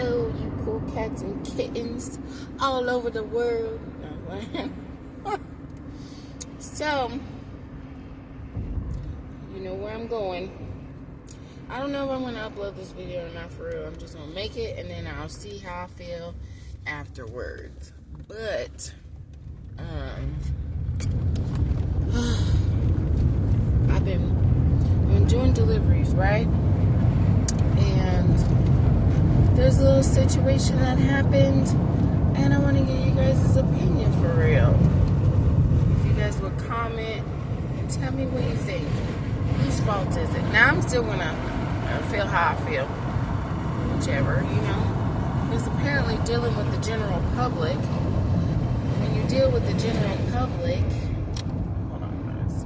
Hello, you cool cats and kittens all over the world. So, you know where I'm going. I don't know if I'm going to upload this video or not for real. I'm just going to make it and then I'll see how I feel afterwards. But, I've been doing deliveries, right? And there's a little situation that happened, and I want to get you guys' opinion for real. If you guys would comment and tell me what you think. Whose fault is it? Now I'm still gonna feel how I feel, whichever, you know. Because apparently dealing with the general public, when you deal with the general public, hold on guys,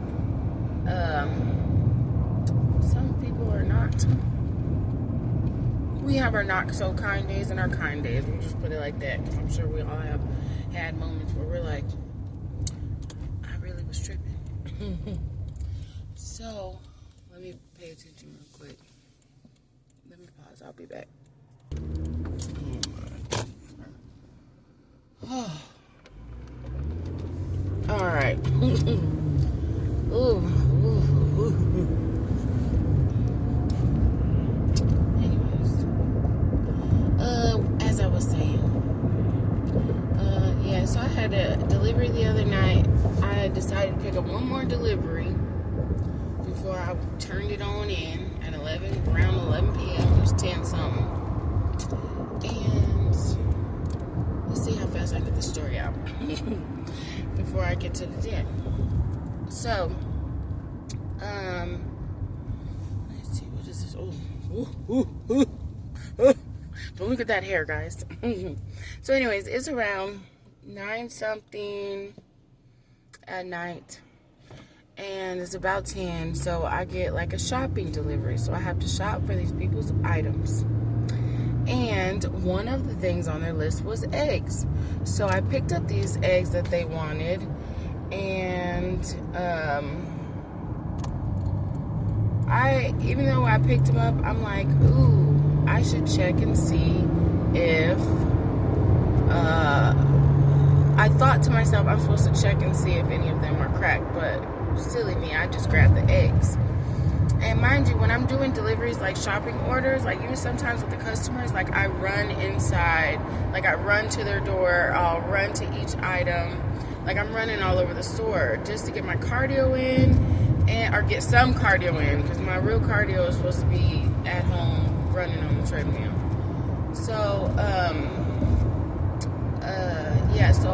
some people are not. We have our not so kind days and our kind days. We'll just put it like that. I'm sure we all have had moments where we're like, I really was tripping. So, let me pay attention real quick. Let me pause. I'll be back. All right. Ooh. As I was saying, yeah, so I had a delivery the other night. I decided to pick up one more delivery before I turned it on in at around 11 p.m. It was 10 something. And let's see how fast I get the story out before I get to the den. So, let's see, what is this? Don't look at that hair, guys. So anyways, it's around 9 something at night. And it's about 10. So I get like a shopping delivery. So I have to shop for these people's items. And one of the things on their list was eggs. So I picked up these eggs that they wanted. And even though I picked them up, I'm like, ooh, I should check and see if, I thought to myself, I'm supposed to check and see if any of them are cracked, but silly me, I just grabbed the eggs. And mind you, when I'm doing deliveries, like shopping orders, like even sometimes with the customers, like I run inside, like I run to their door, I'll run to each item, like I'm running all over the store just to get my cardio in, or get some cardio in, because my real cardio is supposed to be at home running on the treadmill. So, yeah, so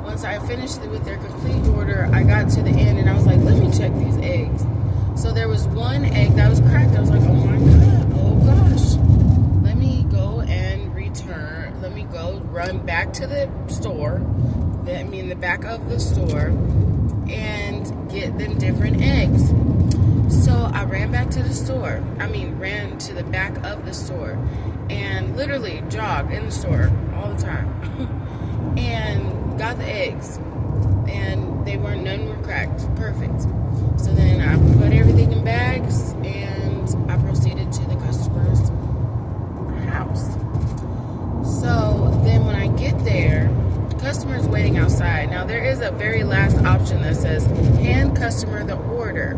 once I finished with their complete order, I got to the end and I was like, let me check these eggs. So there was one egg that was cracked. I was like, oh my God, oh gosh. Let me go and return. Let me go run back to the store, the back of the store, and get them different eggs. So I ran back to the store. Ran to the back of the store and literally jogged in the store all the time and got the eggs. And none were cracked. Perfect. So then I put everything in bags and I proceeded to the customer's house. So then when I get there, the customer's waiting outside. Now there is a very last option that says hand customer the order.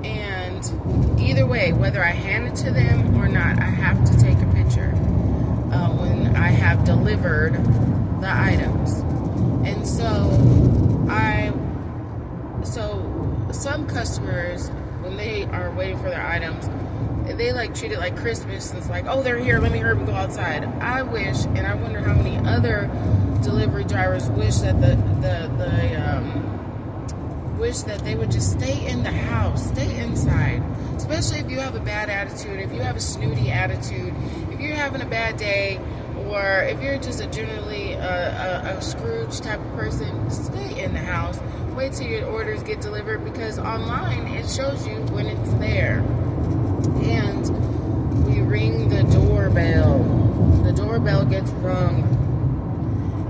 And either way, whether I hand it to them or not, I have to take a picture when I have delivered the items. And so some customers, when they are waiting for their items, they like treat it like Christmas. It's like, oh, they're here, let me hurry and go outside. I wish, and I wonder how many other delivery drivers wish that wish that they would just stay in the house, stay inside. Especially if you have a bad attitude, if you have a snooty attitude, if you're having a bad day, or if you're just generally a Scrooge type of person, stay in the house. Wait till your orders get delivered, because online it shows you when it's there. And we ring the doorbell. The doorbell gets rung.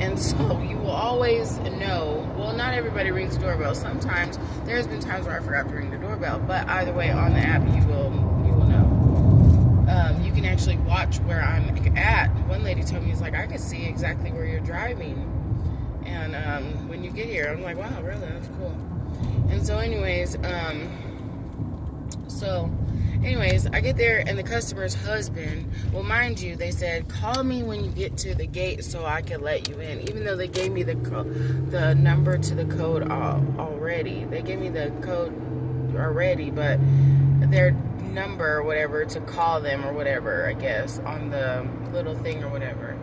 And so you will always know, well, not everybody rings the doorbell. Sometimes, there's been times where I forgot to ring the doorbell, but either way, on the app, you will know. you can actually watch where I'm at. One lady told me, it's like, I could see exactly where you're driving. And when you get here, I'm like, wow, really? That's cool. And so anyways, I get there, and the customer's husband, well, mind you, they said, call me when you get to the gate so I can let you in. Even though they gave me the number to the code already. They gave me the code already, but their number or whatever to call them or whatever, I guess, on the little thing or whatever.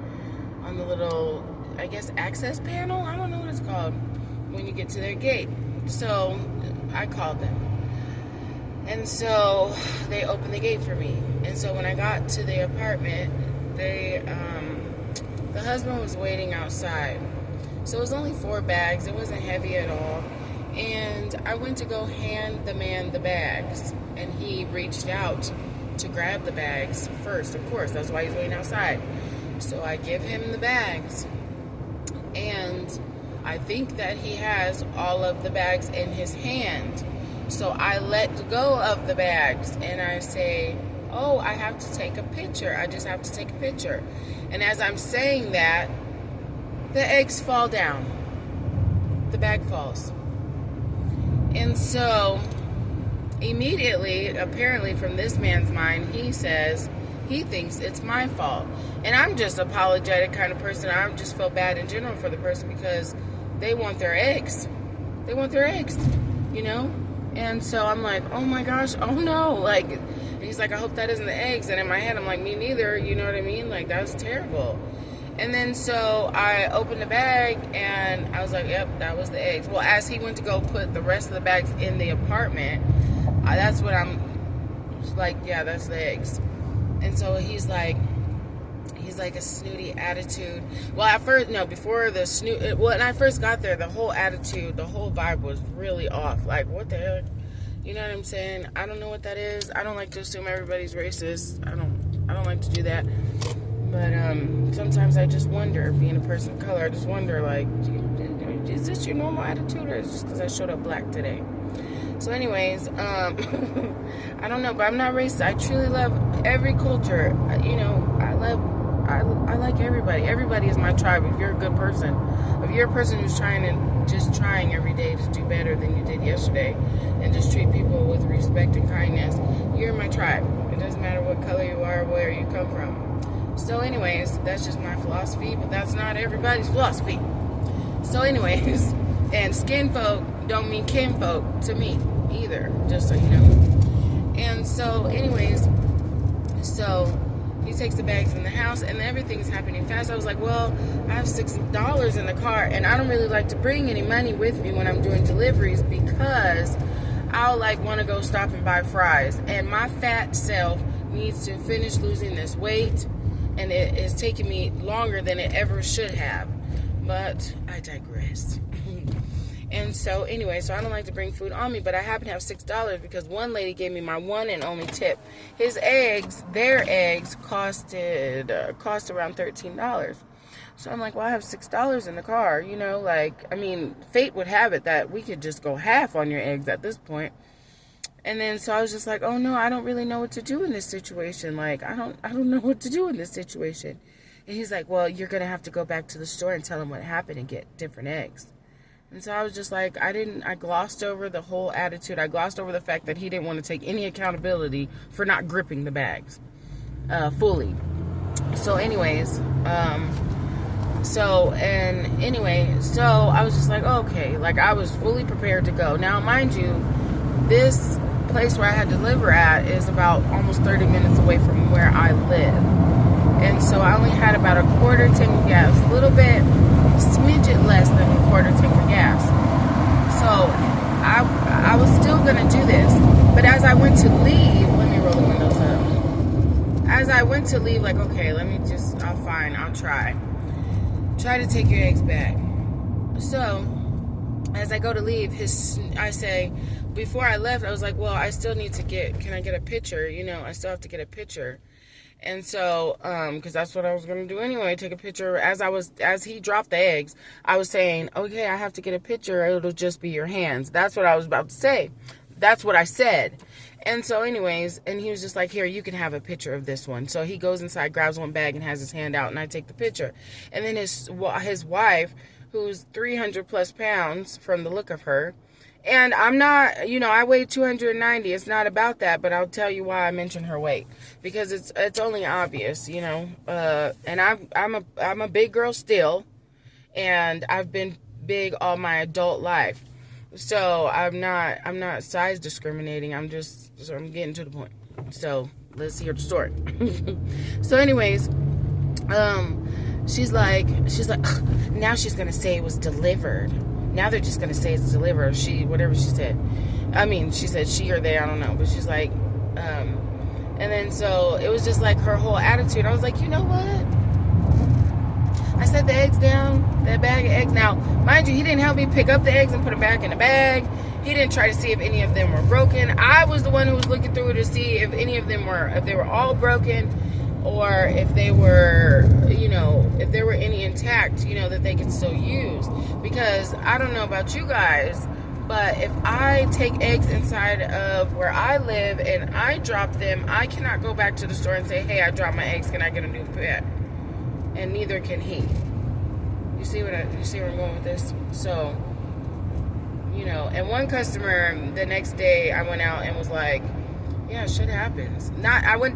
On the little, I guess, access panel? I don't know what it's called when you get to their gate. So I called them. And so they opened the gate for me. And so when I got to the apartment, the husband was waiting outside. So it was only 4 bags. It wasn't heavy at all. And I went to go hand the man the bags. And he reached out to grab the bags first, of course. That's why he's waiting outside. So I give him the bags. And I think that he has all of the bags in his hand. So I let go of the bags and I say, oh, I have to take a picture. I just have to take a picture. And as I'm saying that, the eggs fall down. The bag falls. And so immediately, apparently from this man's mind, he says he thinks it's my fault. And I'm just apologetic kind of person. I just feel bad in general for the person because they want their eggs. They want their eggs, you know? And so I'm like, oh my gosh, oh no. Like, and he's like, I hope that isn't the eggs. And in my head, I'm like, me neither. You know what I mean? Like, that was terrible. And then so I opened the bag and I was like, yep, that was the eggs. Well, as he went to go put the rest of the bags in the apartment, that's what I'm like, yeah, that's the eggs. And so he's like a snooty attitude. Well, at first, no, before the snoot, when I first got there, the whole attitude, the whole vibe was really off. Like, what the heck? You know what I'm saying? I don't know what that is. I don't like to assume everybody's racist. I don't like to do that. But sometimes I just wonder, being a person of color, I just wonder, like, is this your normal attitude, or is it just because I showed up black today? So anyways, I don't know, but I'm not racist. I truly love every culture. You know, I like everybody. Everybody is my tribe. If you're a good person, if you're a person who's trying every day to do better than you did yesterday, and just treat people with respect and kindness, you're my tribe. It doesn't matter what color you are or where you come from. So anyways, that's just my philosophy, but that's not everybody's philosophy. So anyways, and skin folk don't mean kinfolk to me either, just so you know. And so anyways, so he takes the bags in the house and everything's happening fast. I was like, well, I have $6 in the car and I don't really like to bring any money with me when I'm doing deliveries because I'll like want to go stop and buy fries. And my fat self needs to finish losing this weight, and it is taking me longer than it ever should have. But I digress. And so anyway, so I don't like to bring food on me, but I happen to have $6 because one lady gave me my one and only tip. Their eggs cost around $13. So I'm like, well, I have $6 in the car, you know, like, I mean, fate would have it that we could just go half on your eggs at this point. And then so I was just like, oh no, I don't really know what to do in this situation. Like, I don't know what to do in this situation. And he's like, well, you're going to have to go back to the store and tell them what happened and get different eggs. And so I was just like, I glossed over the whole attitude. I glossed over the fact that he didn't want to take any accountability for not gripping the bags fully. So anyways, so I was just like, okay, like I was fully prepared to go. Now, mind you, this place where I had to deliver at is about almost 30 minutes away from where I live. And so I only had about a quarter tank of gas, a little bit, smidget less than a quarter tank of gas. So I was still going to do this. But as I went to leave, let me roll the windows up. As I went to leave, like, okay, I'll try. Try to take your eggs back. So as I go to leave, I say, before I left, I was like, well, I still need to can I get a picture? You know, I still have to get a picture. And so, because that's what I was going to do anyway, take a picture. As he dropped the eggs, I was saying, okay, I have to get a picture. It'll just be your hands. That's what I was about to say. That's what I said. And so anyways, and he was just like, here, you can have a picture of this one. So he goes inside, grabs one bag, and has his hand out, and I take the picture. And then his wife, who's 300 plus pounds from the look of her, and I'm not, I weigh 290. It's not about that, but I'll tell you why I mention her weight, because it's only obvious, and I'm a big girl still, and I've been big all my adult life. So I'm not size discriminating. I'm getting to the point. So let's hear the story. So anyways, she's like, now she's gonna say it was delivered. Now they're just gonna say it's delivered. Whatever she said. I mean, she said she or they, I don't know. But she's like, and then so it was just like her whole attitude. I was like, you know what? I set the eggs down, that bag of eggs. Now, mind you, he didn't help me pick up the eggs and put them back in the bag. He didn't try to see if any of them were broken. I was the one who was looking through to see if any of them if they were all broken, or if they were, if there were any intact, that they could still use. Because I don't know about you guys, but if I take eggs inside of where I live and I drop them, I cannot go back to the store and say, hey, I dropped my eggs, can I get a new pair? And neither can he. You see where I'm going with this? So, and one customer, the next day I went out and was like, yeah, shit happens.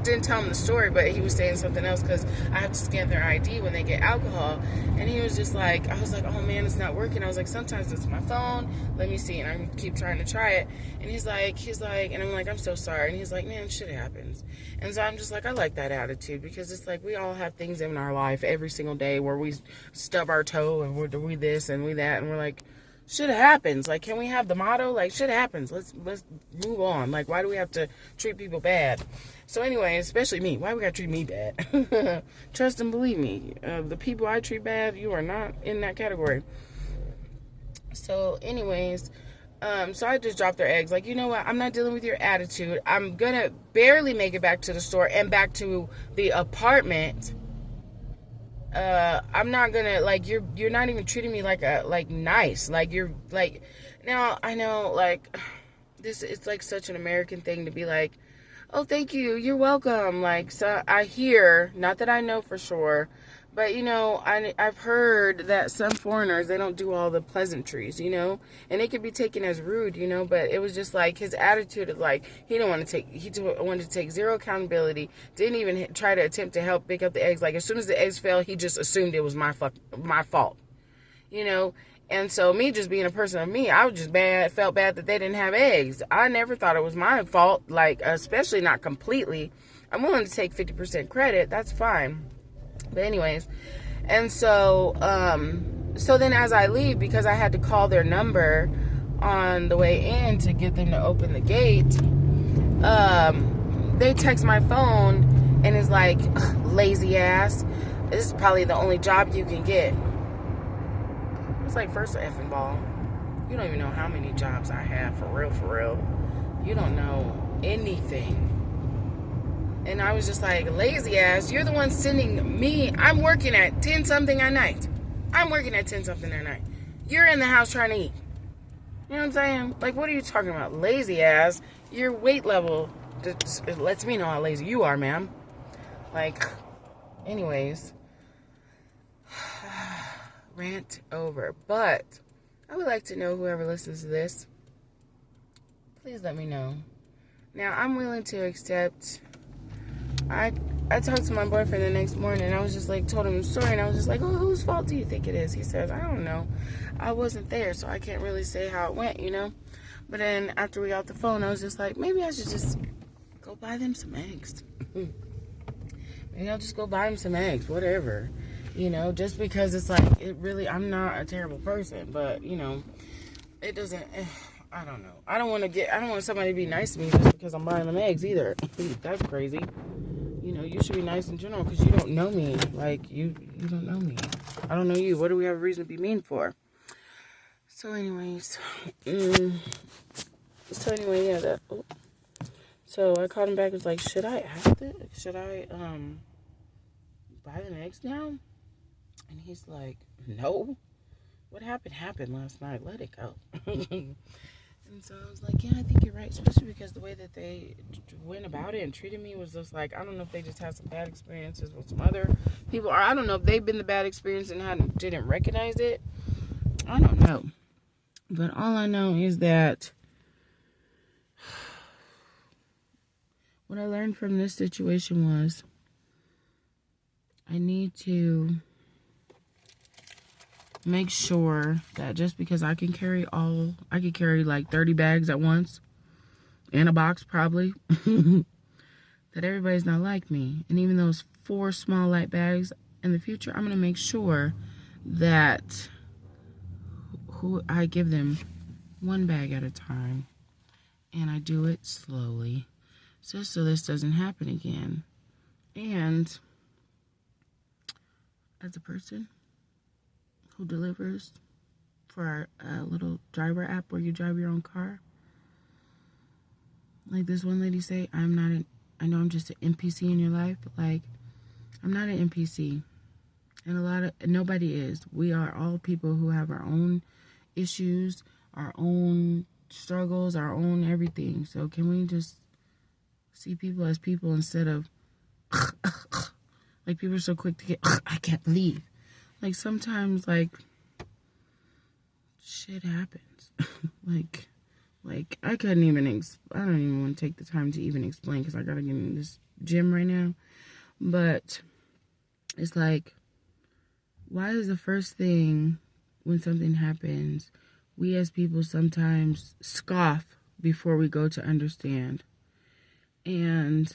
Didn't tell him the story, but he was saying something else, because I have to scan their ID when they get alcohol. And he was just like, I was like, oh man, it's not working. I was like, sometimes it's my phone. Let me see. And I keep trying to try it. And he's like, and I'm like, I'm so sorry. And he's like, man, shit happens. And so I'm just like, I like that attitude, because it's like we all have things in our life every single day where we stub our toe and we this and we that. And we're like, shit happens. Like, can we have the motto? Like, shit happens. Let's move on. Like, why do we have to treat people bad? So anyway, especially me. Why we gotta treat me bad? Trust and believe me. The people I treat bad, you are not in that category. So anyways, so I just dropped their eggs. Like, you know what? I'm not dealing with your attitude. I'm gonna barely make it back to the store and back to the apartment. I'm not gonna, like, you're not even treating me like nice. Like, you're like, now I know, like, it's like such an American thing to be like, oh, thank you, you're welcome. Like, so I hear, not that I know for sure, but I've heard that some foreigners, they don't do all the pleasantries, and it could be taken as rude, but it was just like his attitude of like, he wanted to take zero accountability, didn't even try to attempt to help pick up the eggs. Like, as soon as the eggs fell, he just assumed it was my fault, and so me just being a person of me, I was just felt bad that they didn't have eggs. I never thought it was my fault, like, especially not completely. I'm willing to take 50% credit, that's fine. But anyways, and so then as I leave, because I had to call their number on the way in to get them to open the gate, they text my phone and is like, lazy ass, this is probably the only job you can get. It's like, first of effing ball, you don't even know how many jobs I have, for real. You don't know anything. And I was just like, lazy ass, you're the one sending me. I'm working at 10 something at night. You're in the house trying to eat. You know what I'm saying? Like, what are you talking about? Lazy ass. Your weight level just lets me know how lazy you are, ma'am. Like, anyways. Rant over. But I would like to know, whoever listens to this, please let me know. Now, I'm willing to accept. I talked to my boyfriend the next morning, and I was just like, told him the story, and I was just like, oh, whose fault do you think it is? He says, I don't know. I wasn't there, so I can't really say how it went, But then after we got off the phone, I was just like, maybe I should just go buy them some eggs. Maybe I'll just go buy them some eggs, whatever. Just because it's like, I'm not a terrible person, but, it doesn't, I don't know. I don't want somebody to be nice to me just because I'm buying them eggs either. That's crazy. You should be nice in general, because you don't know me. Like, you don't know me. I don't know you. What do we have a reason to be mean for? So anyways, yeah, so I called him back and was like, should I buy them eggs now? And he's like, no. What happened last night. Let it go. And And so I was like, yeah, I think you're right, especially because the way that they went about it and treated me was just like, I don't know if they just had some bad experiences with some other people, or I don't know if they've been the bad experience and didn't recognize it. I don't know. But all I know is that what I learned from this situation was I need to make sure that just because I could carry like 30 bags at once, in a box probably, that everybody's not like me. And even those 4 small light bags in the future, I'm going to make sure that I give them 1 bag at a time. And I do it slowly, just so this doesn't happen again. And as a person who delivers for our little driver app where you drive your own car, like this one lady say, I know I'm just an NPC in your life, but like, I'm not an NPC. And nobody is. We are all people who have our own issues, our own struggles, our own everything. So can we just see people as people instead of like people are so quick to get I can't believe. Like sometimes like shit happens. like I couldn't even I don't even want to take the time to even explain because I gotta get in this gym right now. But it's like, why is the first thing when something happens, we as people sometimes scoff before we go to understand? And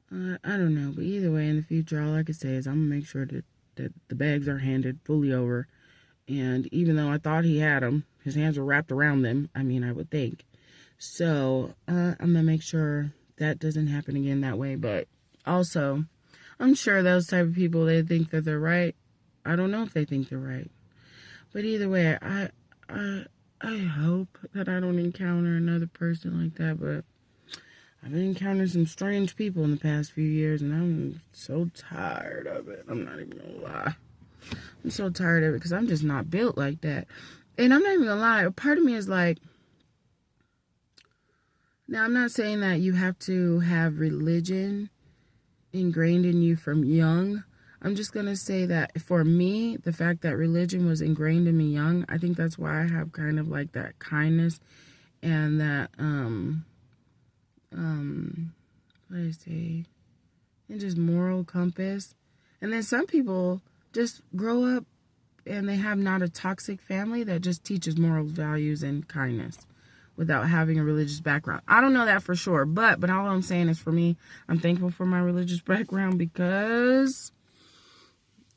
I don't know, but either way, in the future, all I can say is I'm gonna make sure that the bags are handed fully over. And even though I thought he had them, his hands were wrapped around them. I mean, I would think. So I'm gonna make sure that doesn't happen again that way. But also, I'm sure those type of people, they think that they're right. I don't know if they think they're right. But either way, I hope that I don't encounter another person like that. But I've been encountering some strange people in the past few years, and I'm so tired of it. I'm not even gonna lie. I'm so tired of it because I'm just not built like that. And I'm not even gonna lie, a part of me is like, now I'm not saying that you have to have religion ingrained in you from young. I'm just gonna say that for me, the fact that religion was ingrained in me young, I think that's why I have kind of like that kindness and that what do I say, and just moral compass. And then some people just grow up and they have not a toxic family that just teaches moral values and kindness without having a religious background. I don't know that for sure, but all I'm saying is for me, I'm thankful for my religious background because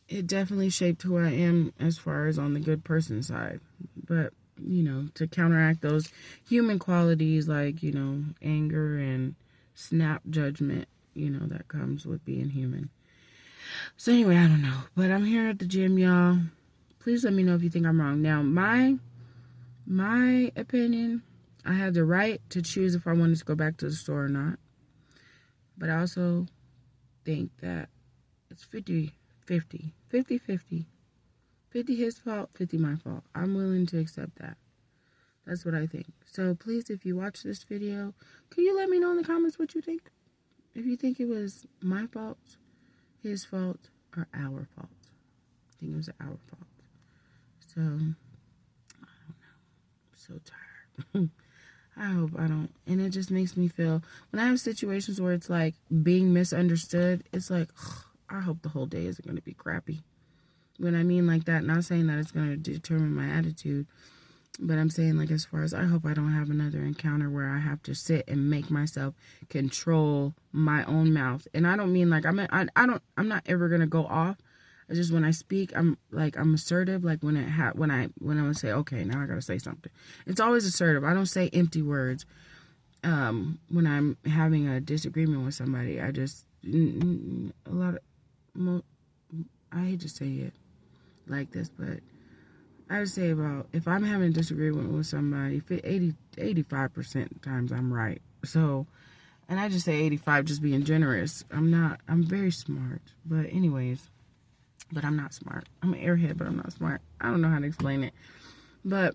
it definitely shaped who I am as far as on the good person side. But, you know, to counteract those human qualities like, you know, anger and snap judgment, you know, that comes with being human. So anyway, I don't know. But I'm here at the gym, y'all. Please let me know if you think I'm wrong. Now, my opinion, I had the right to choose if I wanted to go back to the store or not. But I also think that it's 50-50. 50-50. 50 his fault, 50 my fault. I'm willing to accept that. That's what I think. So please, if you watch this video, can you let me know in the comments what you think? If you think it was my fault, his fault, or our fault. I think it was our fault. So, I don't know. I'm so tired. I hope I don't. And it just makes me feel, when I have situations where it's like being misunderstood, it's like, ugh, I hope the whole day isn't going to be crappy. When I mean like that, not saying that it's going to determine my attitude, but I'm saying like as far as I hope I don't have another encounter where I have to sit and make myself control my own mouth. And I don't mean like I'm not ever going to go off. It's just when I speak, I'm assertive. Like when I would say, okay, now I got to say something. It's always assertive. I don't say empty words. When I'm having a disagreement with somebody, I just I hate to say it like this, but I would say about, if I'm having a disagreement with somebody, 85% times I'm right. So, and I just say 85 just being generous. I'm very smart. But anyways, but I'm not smart. I'm an airhead, but I'm not smart. I don't know how to explain it. But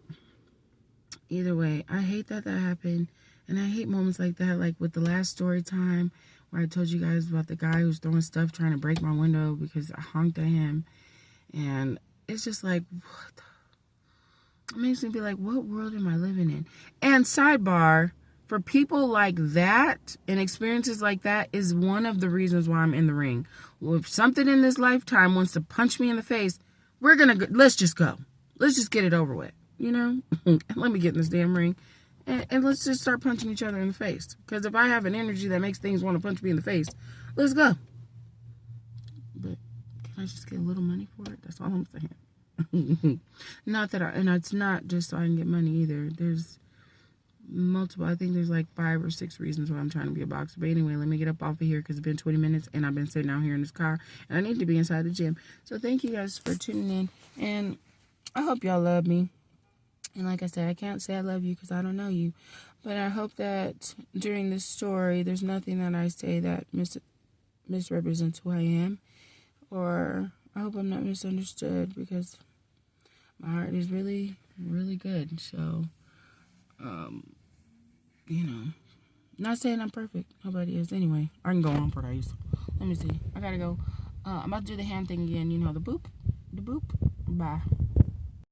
either way, I hate that happened. And I hate moments like that, like with the last story time where I told you guys about the guy who's throwing stuff trying to break my window because I honked at him. And it's just like, what? It makes me be like, what world am I living in? And sidebar, for people like that and experiences like that is one of the reasons why I'm in the ring. Well, if something in this lifetime wants to punch me in the face, let's just go. Let's just get it over with, you know? Let me get in this damn ring. And let's just start punching each other in the face. Because if I have an energy that makes things want to punch me in the face, let's go. But can I just get a little money for it? That's all I'm saying. Not that and it's not just so I can get money either. There's multiple, I think there's like 5 or 6 reasons why I'm trying to be a boxer. But anyway, let me get up off of here because it's been 20 minutes and I've been sitting out here in this car. And I need to be inside the gym. So thank you guys for tuning in. And I hope y'all love me. And like I said, I can't say I love you because I don't know you. But I hope that during this story, there's nothing that I say that misrepresents who I am. Or I hope I'm not misunderstood because my heart is really, really good. So, you know, not saying I'm perfect. Nobody is. Anyway, I can go on for days. Let me see. I gotta go. I'm about to do the hand thing again. You know, the boop. Bye.